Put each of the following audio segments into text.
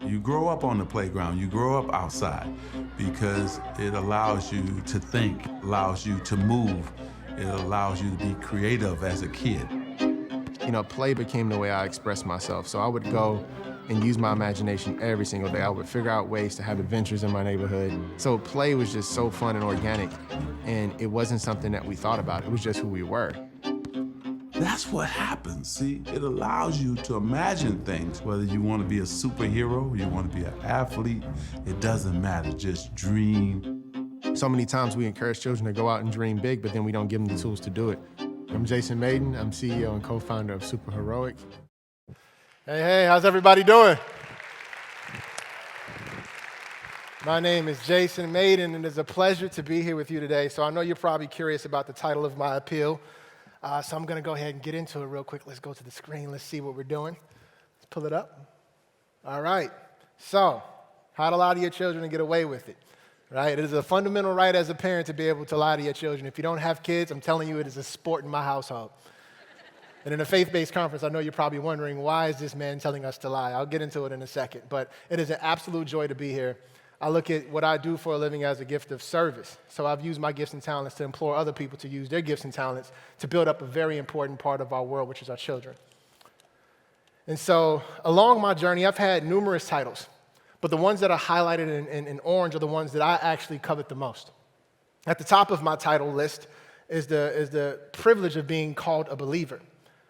You grow up on the playground, you grow up outside because it allows you to think, allows you to move, it allows you to be creative as a kid. Play became the way I expressed myself. So I would go and use my imagination every single day. I would figure out ways to have adventures in my neighborhood. So play was just so fun and organic, and it wasn't something that we thought about. It was just who we were. That's what happens, see? It allows you to imagine things, whether you want to be a superhero, you want to be an athlete, it doesn't matter, just dream. So many times we encourage children to go out and dream big, but then we don't give them the tools to do it. I'm Jason Mayden. I'm CEO and co-founder of Super Heroic. Hey, how's everybody doing? My name is Jason Mayden, and it's a pleasure to be here with you today. So I know you're probably curious about the title of my appeal. So I'm going to go ahead and get into it real quick. Let's go to the screen. Let's see what we're doing. Let's pull it up. All right. So how to lie to your children and get away with it. Right? It is a fundamental right as a parent to be able to lie to your children. If you don't have kids, I'm telling you, it is a sport in my household. And in a faith-based conference, I know you're probably wondering, why is this man telling us to lie? I'll get into it in a second. But it is an absolute joy to be here. I look at what I do for a living as a gift of service. So I've used my gifts and talents to implore other people to use their gifts and talents to build up a very important part of our world, which is our children. And so along my journey, I've had numerous titles, but the ones that are highlighted in orange are the ones that I actually covet the most. At the top of my title list is the privilege of being called a believer.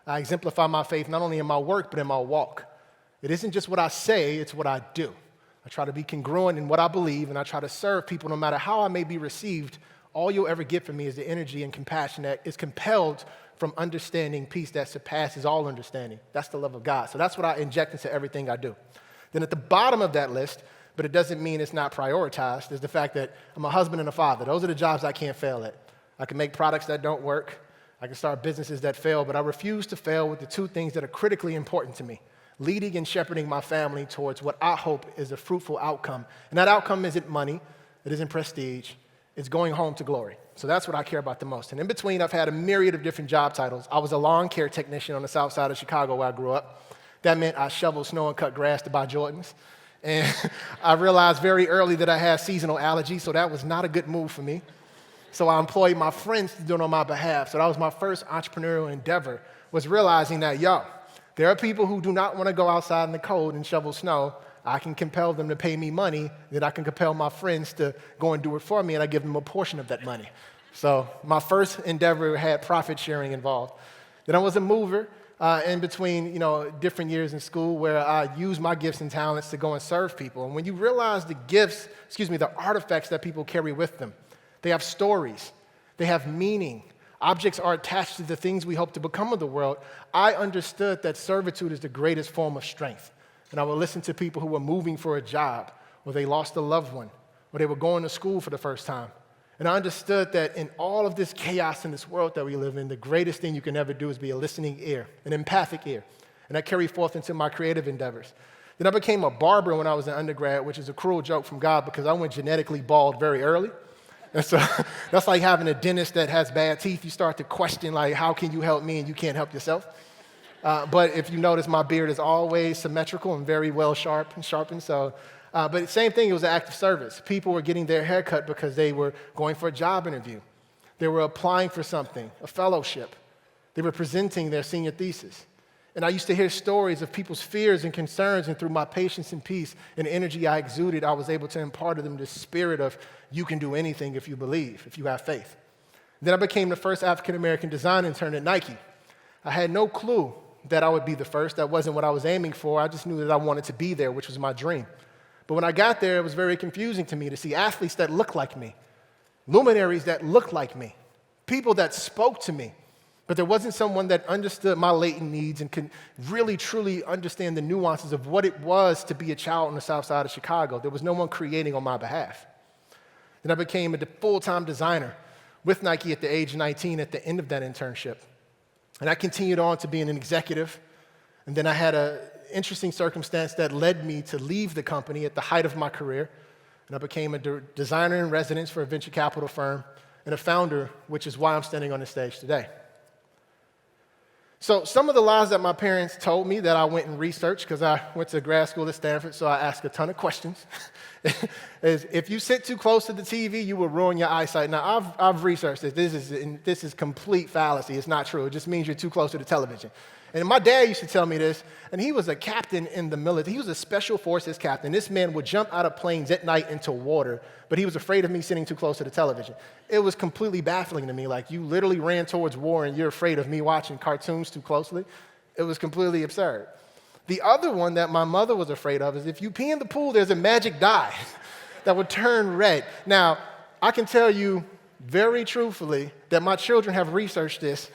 I exemplify my faith not only in my work, but in my walk. It isn't just what I say, it's what I do. I try to be congruent in what I believe, and I try to serve people no matter how I may be received. All you'll ever get from me is the energy and compassion that is compelled from understanding peace that surpasses all understanding. That's the love of God. So that's what I inject into everything I do. Then at the bottom of that list, but it doesn't mean it's not prioritized, is the fact that I'm a husband and a father. Those are the jobs I can't fail at. I can make products that don't work. I can start businesses that fail, but I refuse to fail with the two things that are critically important to me: leading and shepherding my family towards what I hope is a fruitful outcome. And that outcome isn't money, it isn't prestige, it's going home to glory. So that's what I care about the most. And in between, I've had a myriad of different job titles. I was a lawn care technician on the south side of Chicago where I grew up. That meant I shoveled snow and cut grass to buy Jordans. And I realized very early that I had seasonal allergies, so that was not a good move for me. So I employed my friends to do it on my behalf. So that was my first entrepreneurial endeavor, was realizing that, there are people who do not want to go outside in the cold and shovel snow. I can compel them to pay me money, then I can compel my friends to go and do it for me, and I give them a portion of that money. So my first endeavor had profit sharing involved. Then I was a mover in between, different years in school where I used my gifts and talents to go and serve people. And when you realize the artifacts that people carry with them, they have stories, they have meaning. Objects are attached to the things we hope to become of the world. I understood that servitude is the greatest form of strength. And I would listen to people who were moving for a job, or they lost a loved one, or they were going to school for the first time. And I understood that in all of this chaos in this world that we live in, the greatest thing you can ever do is be a listening ear, an empathic ear. And that carried forth into my creative endeavors. Then I became a barber when I was an undergrad, which is a cruel joke from God because I went genetically bald very early. And so that's like having a dentist that has bad teeth. You start to question, how can you help me and you can't help yourself? But if you notice, my beard is always symmetrical and very well sharpened. So, but same thing, it was an act of service. People were getting their hair cut because they were going for a job interview. They were applying for something, a fellowship. They were presenting their senior thesis. And I used to hear stories of people's fears and concerns, and through my patience and peace and energy I exuded, I was able to impart to them the spirit of, you can do anything if you believe, if you have faith. Then I became the first African-American design intern at Nike. I had no clue that I would be the first. That wasn't what I was aiming for. I just knew that I wanted to be there, which was my dream. But when I got there, it was very confusing to me to see athletes that looked like me, luminaries that looked like me, people that spoke to me. But there wasn't someone that understood my latent needs and could really, truly understand the nuances of what it was to be a child on the south side of Chicago. There was no one creating on my behalf. Then I became a full-time designer with Nike at the age of 19 at the end of that internship. And I continued on to being an executive. And then I had an interesting circumstance that led me to leave the company at the height of my career. And I became a designer in residence for a venture capital firm and a founder, which is why I'm standing on this stage today. So some of the lies that my parents told me that I went and researched, because I went to grad school at Stanford, so I asked a ton of questions, is if you sit too close to the TV, you will ruin your eyesight. Now, I've researched this. This is complete fallacy. It's not true. It just means you're too close to the television. And my dad used to tell me this, and he was a captain in the military. He was a special forces captain. This man would jump out of planes at night into water, but he was afraid of me sitting too close to the television. It was completely baffling to me. Like, you literally ran towards war, and you're afraid of me watching cartoons too closely? It was completely absurd. The other one that my mother was afraid of is if you pee in the pool, there's a magic dye that would turn red. Now, I can tell you very truthfully that my children have researched this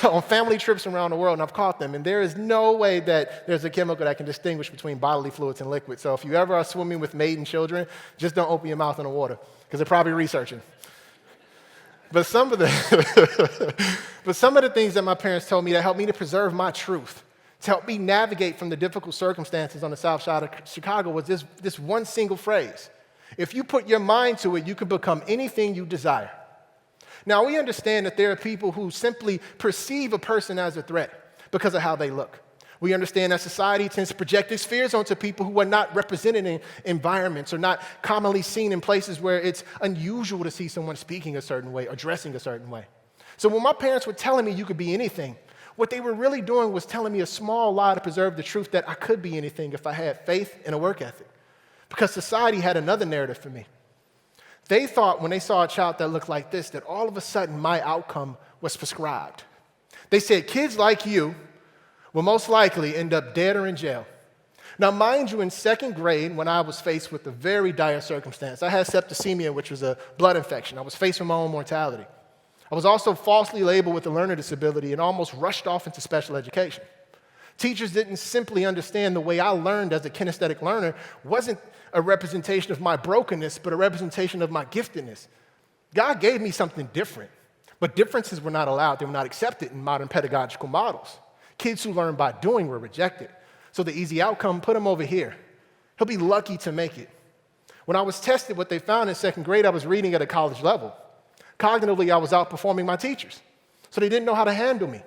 on family trips around the world, and I've caught them, and there is no way that there's a chemical that can distinguish between bodily fluids and liquids. So if you ever are swimming with Mayden children, just don't open your mouth in the water, because they're probably researching. But some of the things that my parents told me that helped me to preserve my truth, to help me navigate from the difficult circumstances on the south side of Chicago, was this one single phrase. If you put your mind to it, you can become anything you desire. Now, we understand that there are people who simply perceive a person as a threat because of how they look. We understand that society tends to project its fears onto people who are not represented in environments or not commonly seen in places where it's unusual to see someone speaking a certain way or dressing a certain way. So when my parents were telling me you could be anything, what they were really doing was telling me a small lie to preserve the truth that I could be anything if I had faith and a work ethic. Because society had another narrative for me. They thought when they saw a child that looked like this, that all of a sudden my outcome was prescribed. They said kids like you will most likely end up dead or in jail. Now, mind you, in second grade, when I was faced with a very dire circumstance, I had septicemia, which was a blood infection. I was facing my own mortality. I was also falsely labeled with a learner disability and almost rushed off into special education. Teachers didn't simply understand the way I learned as a kinesthetic learner wasn't a representation of my brokenness, but a representation of my giftedness. God gave me something different, but differences were not allowed. They were not accepted in modern pedagogical models. Kids who learn by doing were rejected. So the easy outcome, put him over here. He'll be lucky to make it. When I was tested, what they found in second grade, I was reading at a college level. Cognitively, I was outperforming my teachers, so they didn't know how to handle me.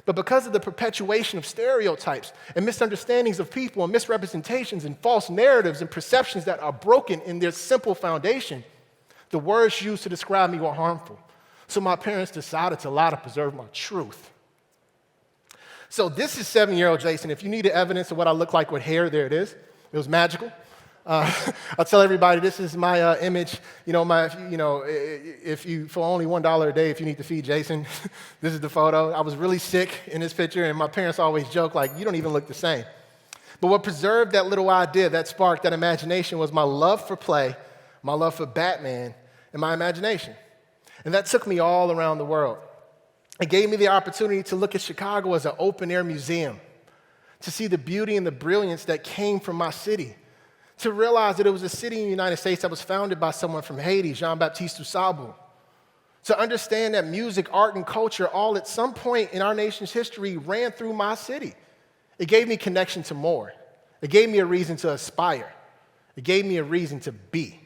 But because of the perpetuation of stereotypes and misunderstandings of people and misrepresentations and false narratives and perceptions that are broken in their simple foundation, the words used to describe me were harmful. So my parents decided to lie to preserve my truth. So this is 7-year-old Jason. If you needed evidence of what I look like with hair, there it is. It was magical. I'll tell everybody this is my image. If you for only $1 a day, if you need to feed Jason, this is the photo. I was really sick in this picture, and my parents always joke like, "You don't even look the same." But what preserved that little idea, that spark, that imagination, was my love for play, my love for Batman, and my imagination. And that took me all around the world. It gave me the opportunity to look at Chicago as an open-air museum, to see the beauty and the brilliance that came from my city, to realize that it was a city in the United States that was founded by someone from Haiti, Jean-Baptiste Toussaint, to understand that music, art, and culture all at some point in our nation's history ran through my city. It gave me connection to more. It gave me a reason to aspire. It gave me a reason to be.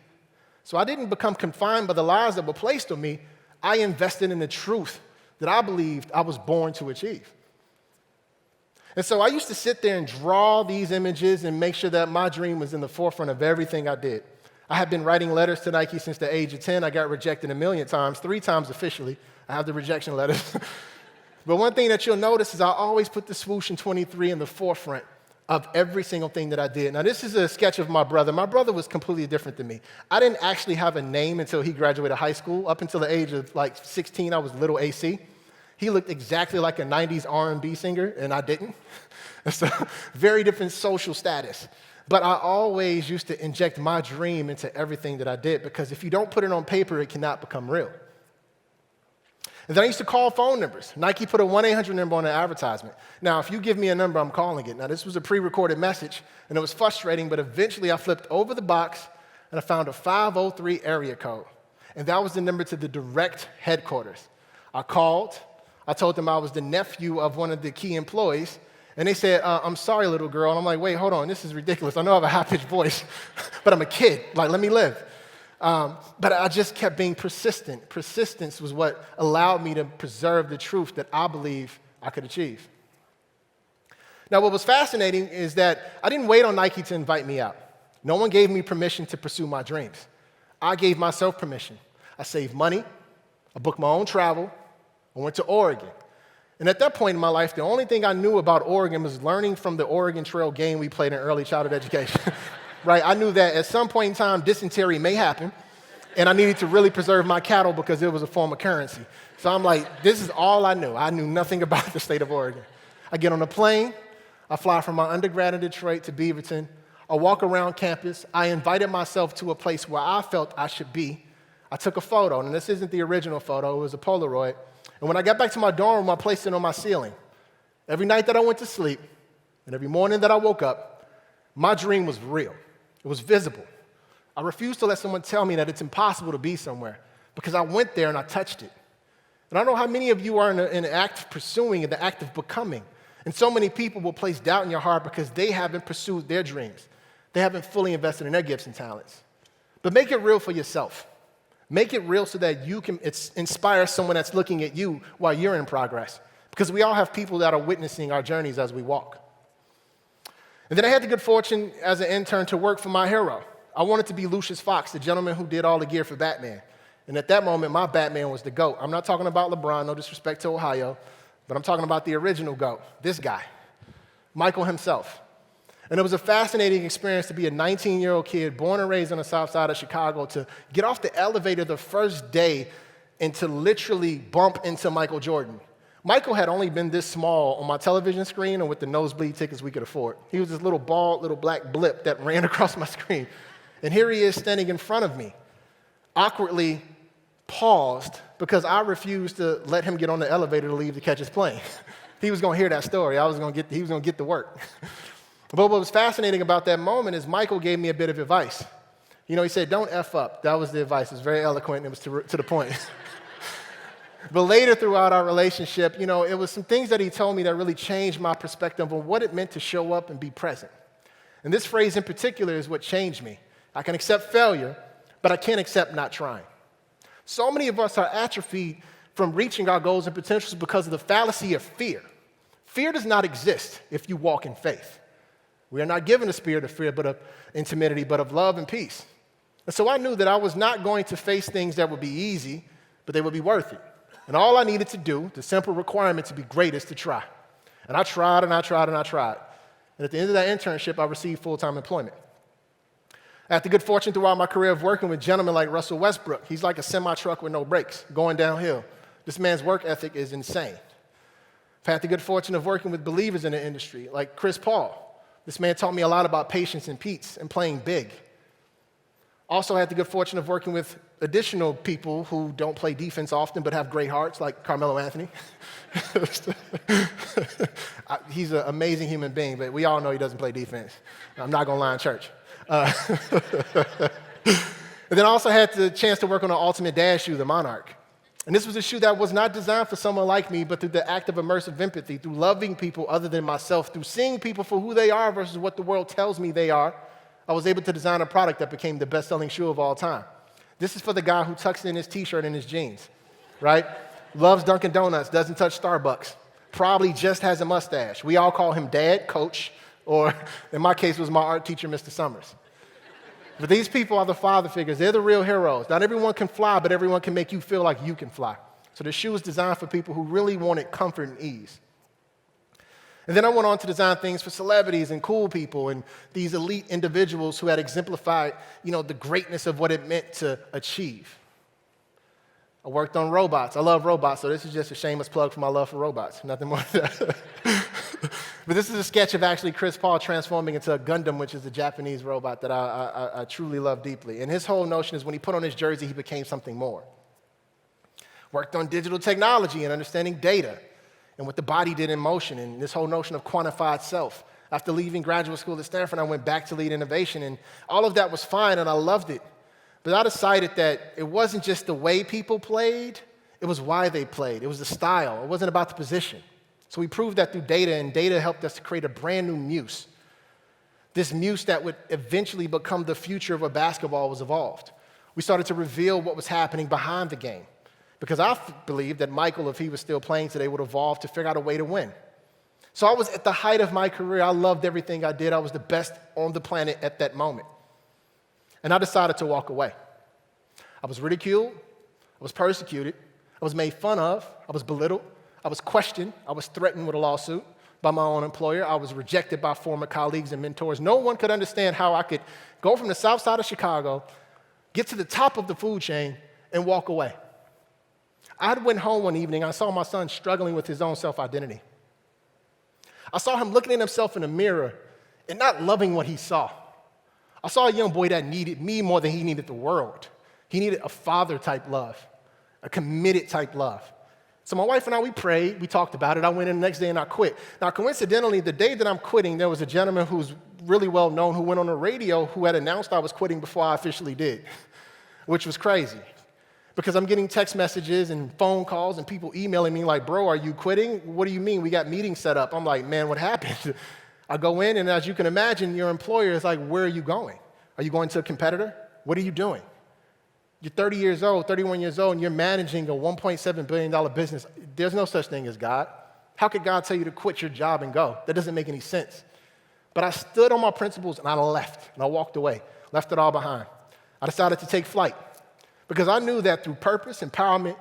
So I didn't become confined by the lies that were placed on me. I invested in the truth that I believed I was born to achieve. And so I used to sit there and draw these images and make sure that my dream was in the forefront of everything I did. I had been writing letters to Nike since the age of 10. I got rejected 1,000,000 times, 3 times officially. I have the rejection letters. But one thing that you'll notice is I always put the swoosh in 23 in the forefront of every single thing that I did. Now, this is a sketch of my brother. My brother was completely different than me. I didn't actually have a name until he graduated high school. Up until the age of 16, I was Little AC. He looked exactly like a 90s R&B singer, and I didn't. So, very different social status. But I always used to inject my dream into everything that I did, because if you don't put it on paper, it cannot become real. And then I used to call phone numbers. Nike put a 1-800 number on an advertisement. Now, if you give me a number, I'm calling it. Now, this was a pre-recorded message, and it was frustrating, but eventually I flipped over the box, and I found a 503 area code. And that was the number to the direct headquarters. I called. I told them I was the nephew of one of the key employees, and they said, "I'm sorry, little girl." And I'm like, "Wait, hold on, this is ridiculous. I know I have a high-pitched voice, but I'm a kid. Let me live." But I just kept being persistent. Persistence was what allowed me to preserve the truth that I believe I could achieve. Now, what was fascinating is that I didn't wait on Nike to invite me out. No one gave me permission to pursue my dreams. I gave myself permission. I saved money, I booked my own travel, I went to Oregon. And at that point in my life, the only thing I knew about Oregon was learning from the Oregon Trail game we played in early childhood education. Right? I knew that at some point in time, dysentery may happen, and I needed to really preserve my cattle because it was a form of currency. So I'm like, this is all I knew. I knew nothing about the state of Oregon. I get on a plane, I fly from my undergrad in Detroit to Beaverton. I walk around campus. I invited myself to a place where I felt I should be. I took a photo, and this isn't the original photo. It was a Polaroid. And when I got back to my dorm room, I placed it on my ceiling. Every night that I went to sleep and every morning that I woke up, my dream was real. It was visible. I refused to let someone tell me that it's impossible to be somewhere because I went there and I touched it. And I don't know how many of you are in the act of pursuing, in the act of becoming. And so many people will place doubt in your heart because they haven't pursued their dreams. They haven't fully invested in their gifts and talents. But make it real for yourself. Make it real so that you can inspire someone that's looking at you while you're in progress. Because we all have people that are witnessing our journeys as we walk. And then I had the good fortune as an intern to work for my hero. I wanted to be Lucius Fox, the gentleman who did all the gear for Batman. And at that moment, my Batman was the GOAT. I'm not talking about LeBron, no disrespect to Ohio, but I'm talking about the original GOAT, this guy, Michael himself. And it was a fascinating experience to be a 19-year-old kid born and raised on the south side of Chicago to get off the elevator the first day and to literally bump into Michael Jordan. Michael had only been this small on my television screen and with the nosebleed tickets we could afford. He was this little bald, little black blip that ran across my screen. And here he is standing in front of me, awkwardly paused because I refused to let him get on the elevator to leave to catch his plane. He was going to hear that story. He was going to get to work. But what was fascinating about that moment is Michael gave me a bit of advice. You know, he said, don't F up. That was the advice. It was very eloquent and it was to the point. But later throughout our relationship, you know, it was some things that he told me that really changed my perspective on what it meant to show up and be present. And this phrase in particular is what changed me. I can accept failure, but I can't accept not trying. So many of us are atrophied from reaching our goals and potentials because of the fallacy of fear. Fear does not exist if you walk in faith. We are not given a spirit of fear, but of timidity, but of love and peace. And so I knew that I was not going to face things that would be easy, but they would be worth it. And all I needed to do, the simple requirement to be great, is to try. And I tried and I tried and I tried. And at the end of that internship, I received full-time employment. I had the good fortune throughout my career of working with gentlemen like Russell Westbrook. He's like a semi-truck with no brakes, going downhill. This man's work ethic is insane. I've had the good fortune of working with believers in the industry, like Chris Paul. This man taught me a lot about patience and peace and playing big. Also had the good fortune of working with additional people who don't play defense often but have great hearts, like Carmelo Anthony. He's an amazing human being, but we all know he doesn't play defense. I'm not going to lie in church. And then I also had the chance to work on an Ultimate Dad shoe, the Monarch. And this was a shoe that was not designed for someone like me, but through the act of immersive empathy, through loving people other than myself, through seeing people for who they are versus what the world tells me they are, I was able to design a product that became the best-selling shoe of all time. This is for the guy who tucks in his T-shirt and his jeans, right? Loves Dunkin' Donuts, doesn't touch Starbucks, probably just has a mustache. We all call him Dad, Coach, or in my case, it was my art teacher, Mr. Summers. But these people are the father figures. They're the real heroes. Not everyone can fly, but everyone can make you feel like you can fly. So the shoe is designed for people who really wanted comfort and ease. And then I went on to design things for celebrities and cool people and these elite individuals who had exemplified, you know, the greatness of what it meant to achieve. I worked on robots. I love robots, so this is just a shameless plug for my love for robots. Nothing more than that. But this is a sketch of actually Chris Paul transforming into a Gundam, which is a Japanese robot that I truly love deeply. And his whole notion is when he put on his jersey, he became something more. Worked on digital technology and understanding data and what the body did in motion and this whole notion of quantified self. After leaving graduate school at Stanford, I went back to lead innovation, and all of that was fine, and I loved it. But I decided that it wasn't just the way people played, it was why they played. It was the style. It wasn't about the position. So we proved that through data, and data helped us to create a brand new muse. This muse that would eventually become the future of what basketball was evolved. We started to reveal what was happening behind the game. because I believed that Michael, if he was still playing today, would evolve to figure out a way to win. So I was at the height of my career. I loved everything I did. I was the best on the planet at that moment. And I decided to walk away. I was ridiculed. I was persecuted. I was made fun of. I was belittled. I was questioned. I was threatened with a lawsuit by my own employer. I was rejected by former colleagues and mentors. No one could understand how I could go from the south side of Chicago, get to the top of the food chain, and walk away. I went home one evening. I saw my son struggling with his own self-identity. I saw him looking at himself in the mirror and not loving what he saw. I saw a young boy that needed me more than he needed the world. He needed a father-type love, a committed-type love. So my wife and I, we prayed, we talked about it. I went in the next day and I quit. Now, coincidentally, the day that I'm quitting, there was a gentleman who's really well known who went on the radio who had announced I was quitting before I officially did, which was crazy. Because I'm getting text messages and phone calls and people emailing me like, bro, are you quitting? What do you mean? We got meetings set up. I'm like, man, what happened? I go in, and as you can imagine, your employer is like, where are you going? Are you going to a competitor? What are you doing? You're 30 years old, 31 years old, and you're managing a $1.7 billion business. There's no such thing as God. How could God tell you to quit your job and go? That doesn't make any sense. But I stood on my principles, and I left, and I walked away, left it all behind. I decided to take flight because I knew that through purpose, empowerment,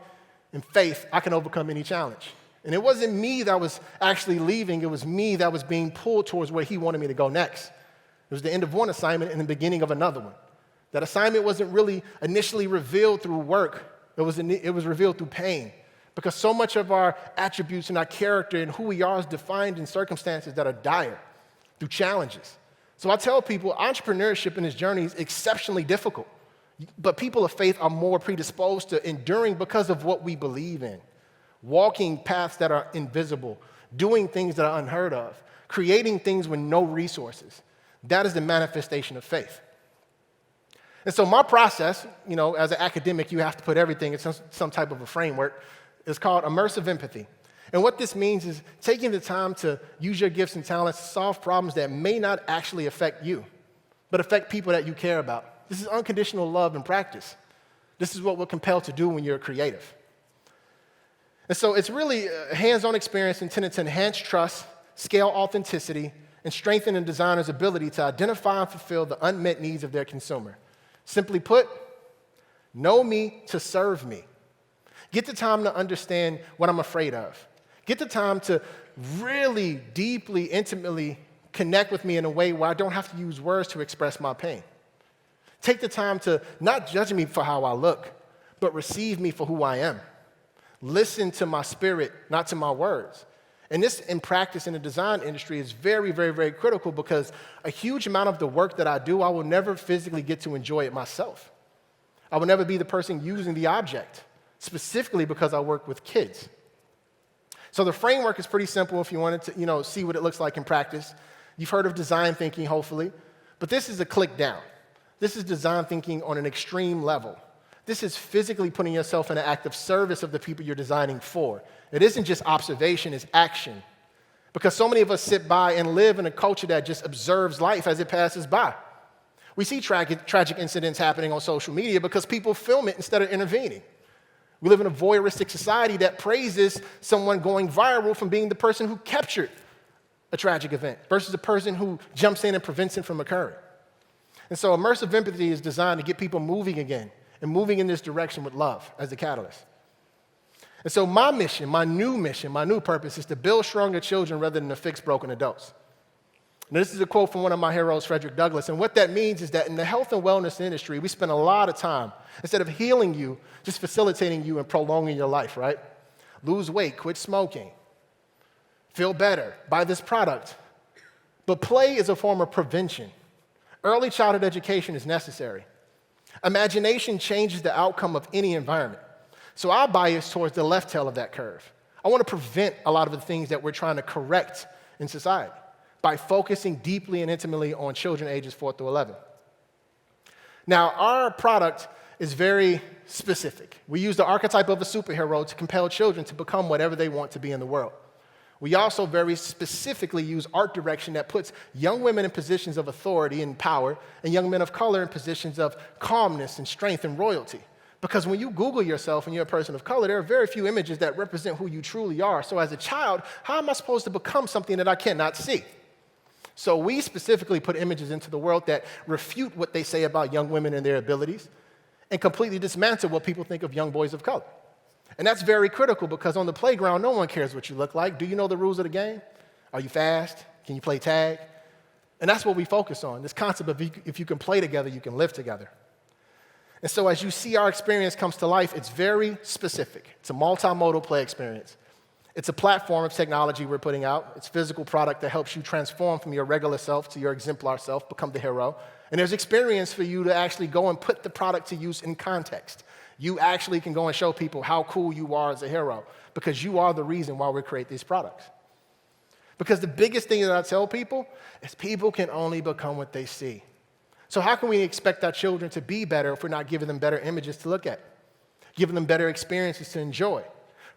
and faith, I can overcome any challenge. And it wasn't me that was actually leaving. It was me that was being pulled towards where he wanted me to go next. It was the end of one assignment and the beginning of another one. That assignment wasn't really initially revealed through work. It was revealed through pain. Because so much of our attributes and our character and who we are is defined in circumstances that are dire, through challenges. So I tell people entrepreneurship in this journey is exceptionally difficult. But people of faith are more predisposed to enduring because of what we believe in. Walking paths that are invisible, doing things that are unheard of, creating things with no resources. That is the manifestation of faith. And so my process, as an academic, you have to put everything in some type of a framework. It's called immersive empathy. And what this means is taking the time to use your gifts and talents to solve problems that may not actually affect you, but affect people that you care about. This is unconditional love in practice. This is what we're compelled to do when you're creative. And so it's really a hands-on experience intended to enhance trust, scale authenticity, and strengthen a designer's ability to identify and fulfill the unmet needs of their consumer. Simply put, know me to serve me. Get the time to understand what I'm afraid of. Get the time to really deeply, intimately connect with me in a way where I don't have to use words to express my pain. Take the time to not judge me for how I look, but receive me for who I am. Listen to my spirit, not to my words. And this, in practice in the design industry, is very, very, very critical because a huge amount of the work that I do, I will never physically get to enjoy it myself. I will never be the person using the object, specifically because I work with kids. So the framework is pretty simple if you wanted to, see what it looks like in practice. You've heard of design thinking, hopefully, but this is a click down. This is design thinking on an extreme level. This is physically putting yourself in an act of service of the people you're designing for. It isn't just observation, it's action. Because so many of us sit by and live in a culture that just observes life as it passes by. We see tragic incidents happening on social media because people film it instead of intervening. We live in a voyeuristic society that praises someone going viral from being the person who captured a tragic event versus the person who jumps in and prevents it from occurring. And so immersive empathy is designed to get people moving again and moving in this direction with love as the catalyst. And so my new purpose is to build stronger children rather than to fix broken adults. Now, this is a quote from one of my heroes, Frederick Douglass, and what that means is that in the health and wellness industry, we spend a lot of time, instead of healing you, just facilitating you and prolonging your life, right? Lose weight, quit smoking, feel better, buy this product. But play is a form of prevention. Early childhood education is necessary. Imagination changes the outcome of any environment. So I bias towards the left tail of that curve. I want to prevent a lot of the things that we're trying to correct in society by focusing deeply and intimately on children ages 4 through 11. Now, our product is very specific. We use the archetype of a superhero to compel children to become whatever they want to be in the world. We also very specifically use art direction that puts young women in positions of authority and power and young men of color in positions of calmness and strength and royalty. Because when you Google yourself and you're a person of color, there are very few images that represent who you truly are. So as a child, how am I supposed to become something that I cannot see? So we specifically put images into the world that refute what they say about young women and their abilities and completely dismantle what people think of young boys of color. And that's very critical because on the playground, no one cares what you look like. Do you know the rules of the game? Are you fast? Can you play tag? And that's what we focus on, this concept of if you can play together, you can live together. And so as you see our experience comes to life, it's very specific. It's a multimodal play experience. It's a platform of technology we're putting out. It's physical product that helps you transform from your regular self to your exemplar self, become the hero. And there's experience for you to actually go and put the product to use in context. You actually can go and show people how cool you are as a hero because you are the reason why we create these products. Because the biggest thing that I tell people is people can only become what they see. So how can we expect our children to be better if we're not giving them better images to look at, giving them better experiences to enjoy,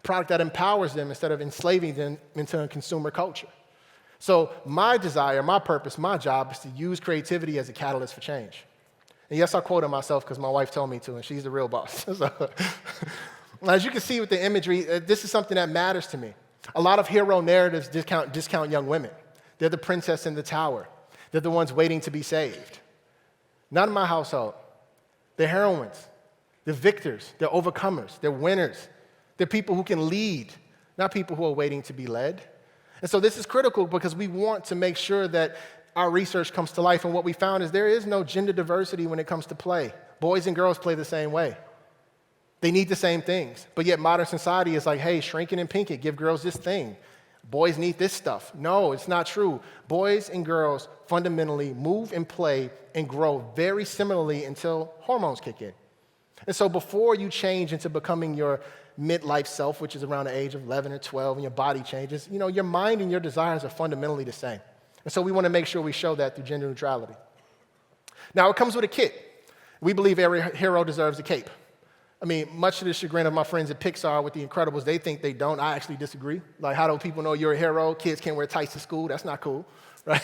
product that empowers them instead of enslaving them into a consumer culture? So my desire, my purpose, my job is to use creativity as a catalyst for change. And yes, I quoted myself because my wife told me to, and she's the real boss. So, as you can see with the imagery, this is something that matters to me. A lot of hero narratives discount young women. They're the princess in the tower. They're the ones waiting to be saved. Not in my household. They're heroines. They're victors. They're overcomers. They're winners. They're people who can lead, not people who are waiting to be led. And so this is critical because we want to make sure that our research comes to life. And what we found is there is no gender diversity when it comes to play. Boys and girls play the same way. They need the same things. But yet modern society is like, hey, shrink it and pink it. Give girls this thing. Boys need this stuff. No, it's not true. Boys and girls fundamentally move and play and grow very similarly until hormones kick in. And so before you change into becoming your midlife self, which is around the age of 11 or 12, and your body changes, your mind and your desires are fundamentally the same. And so we want to make sure we show that through gender neutrality. Now, it comes with a kit. We believe every hero deserves a cape. I mean, much to the chagrin of my friends at Pixar with The Incredibles, they think they don't. I actually disagree. Like, how do people know you're a hero? Kids can't wear tights to school. That's not cool, right?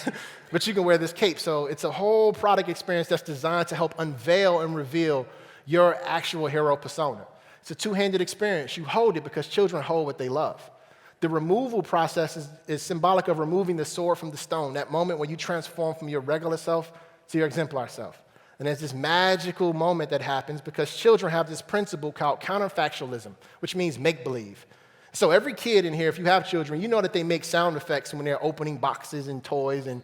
But you can wear this cape. So it's a whole product experience that's designed to help unveil and reveal your actual hero persona. It's a two-handed experience. You hold it because children hold what they love. The removal process is symbolic of removing the sword from the stone, that moment when you transform from your regular self to your exemplar self. And there's this magical moment that happens because children have this principle called counterfactualism, which means make-believe. So every kid in here, if you have children, you know that they make sound effects when they're opening boxes and toys, and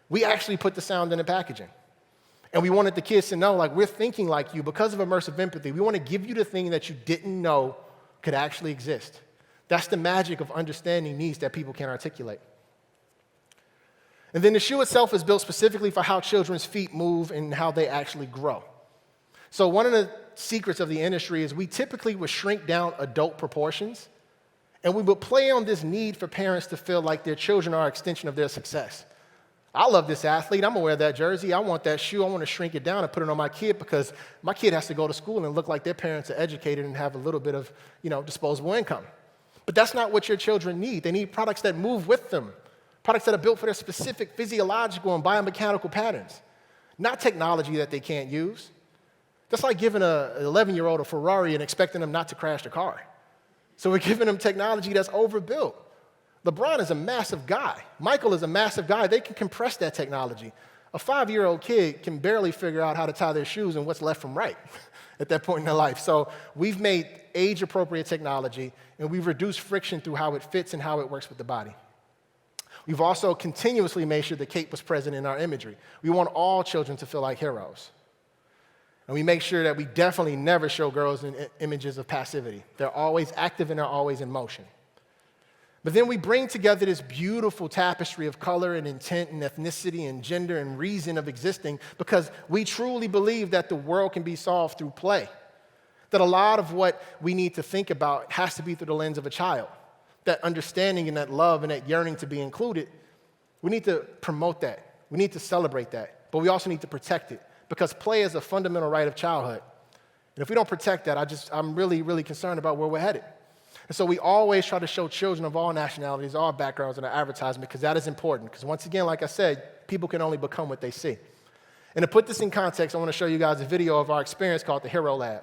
we actually put the sound in the packaging. And we wanted the kids to know, like, we're thinking like you because of immersive empathy. We want to give you the thing that you didn't know could actually exist. That's the magic of understanding needs that people can't articulate. And then the shoe itself is built specifically for how children's feet move and how they actually grow. So one of the secrets of the industry is we typically would shrink down adult proportions, and we would play on this need for parents to feel like their children are an extension of their success. I love this athlete. I'm going to wear that jersey. I want that shoe. I want to shrink it down and put it on my kid because my kid has to go to school and look like their parents are educated and have a little bit of, disposable income. But that's not what your children need. They need products that move with them, products that are built for their specific physiological and biomechanical patterns, not technology that they can't use. That's like giving an 11-year-old a Ferrari and expecting them not to crash the car. So we're giving them technology that's overbuilt. LeBron is a massive guy. Michael is a massive guy. They can compress that technology. A 5-year-old kid can barely figure out how to tie their shoes and what's left from right at that point in their life. So we've made age-appropriate technology, and we've reduced friction through how it fits and how it works with the body. We've also continuously made sure the cape was present in our imagery. We want all children to feel like heroes. And we make sure that we definitely never show girls in images of passivity. They're always active and they're always in motion. But then we bring together this beautiful tapestry of color and intent and ethnicity and gender and reason of existing because we truly believe that the world can be solved through play. That a lot of what we need to think about has to be through the lens of a child. That understanding and that love and that yearning to be included, we need to promote that. We need to celebrate that. But we also need to protect it because play is a fundamental right of childhood. And if we don't protect that, I'm really, really concerned about where we're headed. And so we always try to show children of all nationalities, all backgrounds in our advertisement because that is important. Because once again, like I said, people can only become what they see. And to put this in context, I want to show you guys a video of our experience called the Hero Lab.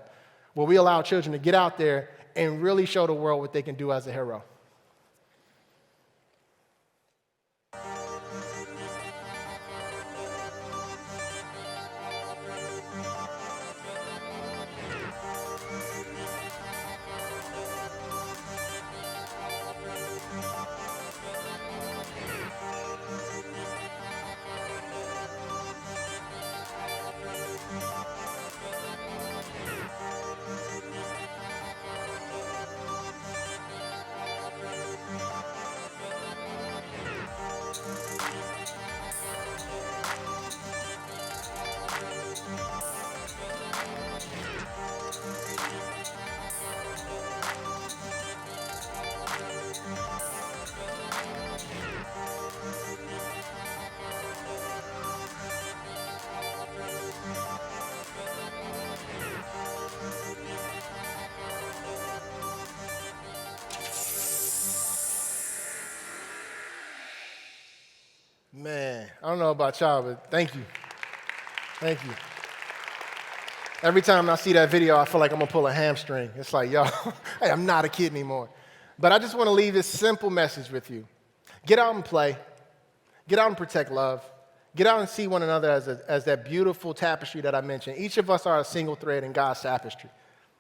where we allow children to get out there and really show the world what they can do as a hero. Man, I don't know about y'all, but thank you. Thank you. Every time I see that video, I feel like I'm gonna pull a hamstring. It's like, yo, hey, I'm not a kid anymore. But I just wanna leave this simple message with you. Get out and play. Get out and protect love. Get out and see one another as that beautiful tapestry that I mentioned. Each of us are a single thread in God's tapestry.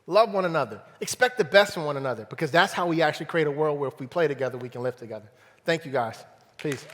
Love one another. Expect the best from one another, because that's how we actually create a world where if we play together, we can live together. Thank you, guys. Peace.